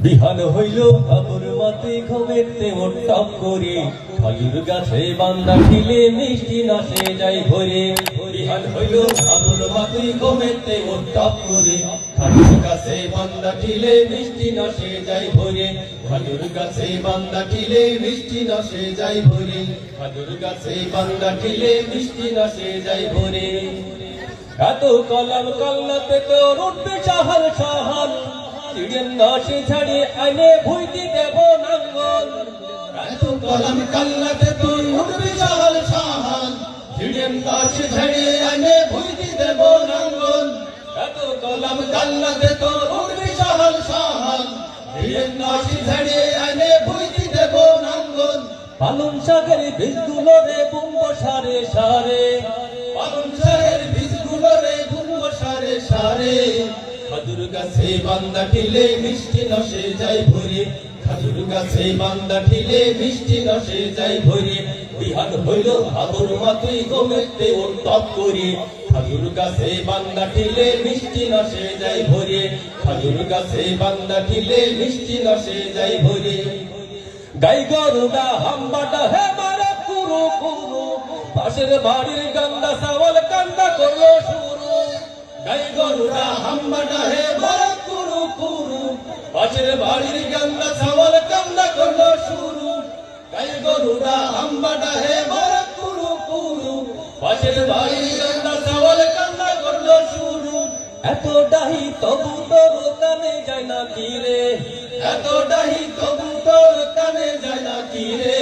বিহান হইল আবুর মাতে ঘুমেতে টপ করে খাজুর গাছে বান্দা খিলে মিষ্টি নাশে যাই ভরে বিহান হইল আবুর মাতে ঘুমেতে টপ করে খাজুর গাছে বান্দা খিলে মিষ্টি নাশে যাই ভরে খাজুর গাছে বান্দা খিলে মিষ্টি নাশে যাই ভরে খাজুর গাছে বান্দা খিলে মিষ্টি নাশে যাই ভরে এত কলম কল্লাতে তো উঠবে সাহাল সাহাল চিড়িয়ান নাশে ছাড়িয়ে আইনে ভুইতে দেব নাঙ্গল এত কলম কল্লাতে তো উঠবে সাহাল সাহাল চিড়িয়ান নাশে ছাড়িয়ে আইনে ভুইতে দেব নাঙ্গল এত কলম কল্লাতে তো উঠবে সাহাল সাহাল চিড়িয়ান নাশে ছাড়িয়ে আইনে ভুইতে দেব নাঙ্গল পালন শাকের বীজগুলো রে বুনবো সারে সারে পালন শাকের বীজগুলো রে বুনবো সারে সারে খাজুর গাছে বান্দা ঠিলে মিষ্টি নশে যাই ভরে খাজুর গাছে বান্দা ঠিলে মিষ্টি নশে যাই ভরে বিহান হইল আবুর মাতুই গোমেতে ওর টপ করে খাজুর গাছে বান্দা ঠিলে মিষ্টি নশে যাই ভরে খাজুর গাছে বান্দা ঠিলে মিষ্টি নশে যাই ভরে গাই গরুটা হাম্বাটা হে মারা কুরু কুরু পাশের বাড়ির গন্দা সাওয়াল কান্দা করলো শুরু গাই গরুরা হাম্বাটা হে মারা কুরু কুরু পাশের বাড়ির গন্দা সাওয়াল কান্দা করলো শুরু গাই গরুরা হাম্বাটা হে মারা কুরু কুরু পাশের বাড়ির গন্দা সাওয়াল কান্দা করলো শুরু এত ডাহি তবু তোর কানে যায় না কি রে এত ডাহি তবু তোর কানে যায় না কি রে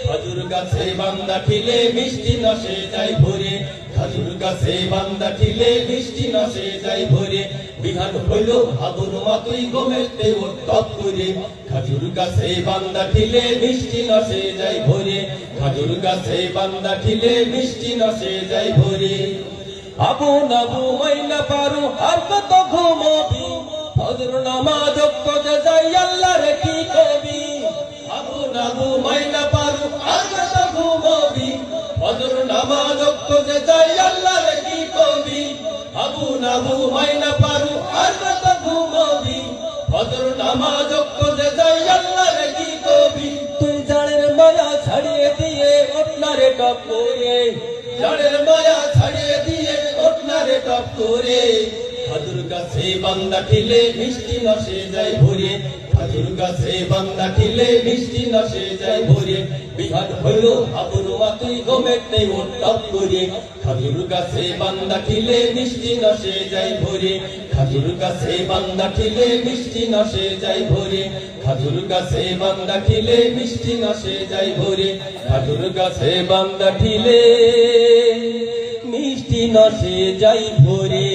খাজুর গাছে বান্দা ঠিলে মিষ্টি নশে যাই ভরে খাজুর গাছে বান্দা ঠিলে মিষ্টি নশে যাই ভরে বিহান হইল আবুর মাতুই গোমেতে ওর টপ করে খাজুর গাছে বান্দা ঠিলে মিষ্টি নশে যাই ভরে খাজুর গাছে বান্দা ঠিলে মিষ্টি নশে যাই ভরে আবু নাবু মাইনা পারু আর কত ঘুমবি ফজর নামাজ পড়তে যাই আল্লাহর কি কবি আবু নাবু মাইনা পারু আর কত ঘুমবি ফজর নামাজ পড়তে যাই আল্লাহর কি কবি আবু নাবু মাইনা পারু আর কত ঘুমবি ফজর নামাজ পড়তে যাই আল্লাহর কি কবি তুই জানের মায়া ছাড়িয়ে দিয়ে আপনারে টপ করে জানের মায়া ছাড়িয়ে দিয়ে ওঠনারে টপ করে খাজুর গাছে বান্দা ঠিলে মিষ্টি নশে যাই ভরে খাজুর গাছে বান্দা ঠিলে মিষ্টি নশে যাই ভরে বিহান হইল আবুর মাতুই গোমেতে ওর টপ করে খাজুর গাছে বান্দা ঠিলে মিষ্টি নশে যাই ভরে খাজুর গাছে বান্দা ঠিলে মিষ্টি নশে যাই ভরে খাজুর গাছে বান্দা ঠিলে মিষ্টি নশে যাই ভরে খাজুর গাছে বান্দা ঠিলে মিষ্টি নশে যাই ভরে।